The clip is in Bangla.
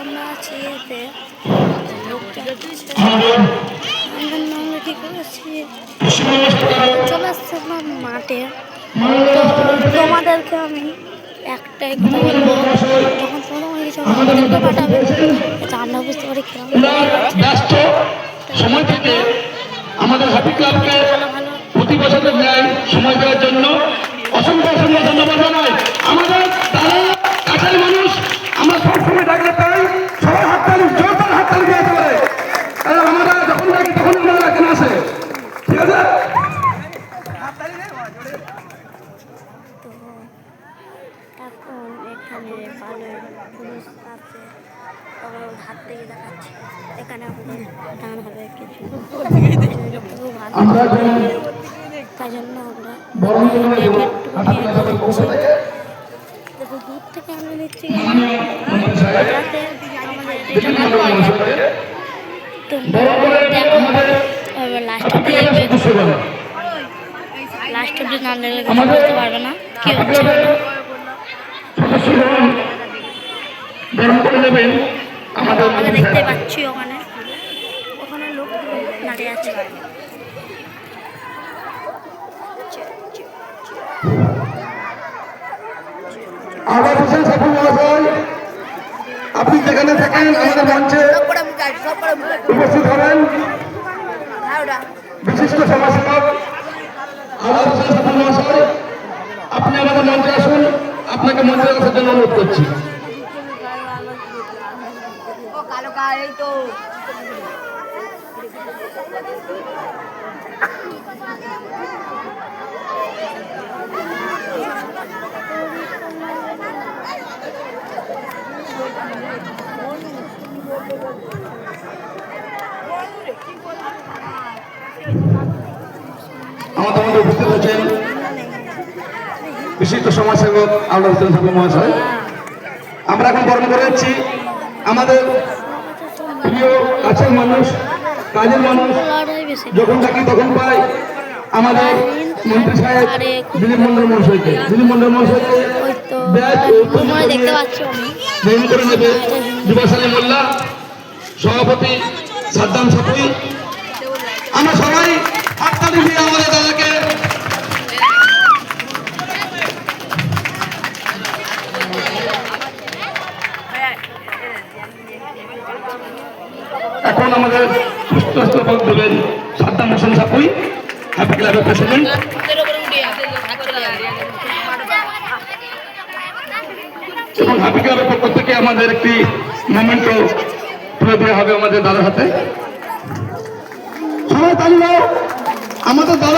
আমরা আছি এতে ঠিক করেছি চলে আসছিলাম মাঠে। তো তোমাদেরকে আমি একটাই কথা বলবো, যখন তোমাদের কিছু আমাদেরকে পাঠাবে এটা আমরা বুঝতে পারি কিরকম সময় থেকে আমাদের হ্যাপি ক্লাবকে প্রতি বছরের ন্যায় সময় দেওয়ার জন্য অসংখ্য অসংখ্য ধন্যবাদ জানাই। আমাদের তারা কাছের মানুষ, আমরা সবসময় ডাকলে পাই সবাই হাততালি, জোরদার হাততালি দিয়ে পারে। আমরা যখন ডাকি তখন আমরা এখানে আসে, ঠিক আছে? এখন এখানে ভালো পুলিশ আছে, হাত থেকে দেখাচ্ছে এখানে আমাদের টান হবে কিছু, তাই জন্য আমরা দেখো দূর থেকে আমরা নিচ্ছি যাতে আমাদের এটা ভালো হয়। তো দেখো লাস্ট অব্দি দেখবে, লাস্ট অব্দি না দেখলে কিছু বুঝতে পারবে না কি হচ্ছে। আমরা দেখতে পাচ্ছি ওখানে ওখানে লোক দাঁড়িয়ে আছে। আপনি যেখানে থাকেন আমাদের মঞ্চে উপস্থিত হবেন বিশিষ্ট সমাজসেবক আলাপ হোসেন সাফি মহাশয়, আপনি আমাদের মঞ্চে আসুন, আপনাকে মঞ্চে আসার জন্য অনুরোধ করছি। আমাদের মধ্যে উপস্থিত হচ্ছেন বিশিষ্ট সমাজসেবক আলাপ হোসেন সাফি মহাশয়। আমরা এখন বর্ণনা করে যাচ্ছি আমাদের প্রিয় কাছের মানুষ, কাজের মানুষ, যখন থাকি তখন পাই আমাদের মন্ত্রী সাহেব দিলীপ মন্ডল মহাশয়কে। দিলীপ মন্ডল মহাশয়কে দেখতে পাচ্ছি গ্রহণ করে নেবে যুবাসালী মোল্লা, সভাপতি সাদ্দাম সাফি। আমরা সবাই হাততালি দিয়ে আমাদের দাদাকে এখন আমাদের পুষ্পস্তবক দেবেন সাদ্দাম হোসেন সাফি, হ্যাপি ক্লাবের প্রেসিডেন্ট। এবং হ্যাপি ক্লাবের পক্ষ থেকে আমাদের একটি মোমেন্টও তুলে দেওয়া হবে আমাদের দাদার হাতে। সবাই তালি দাও আমাদের দাদা।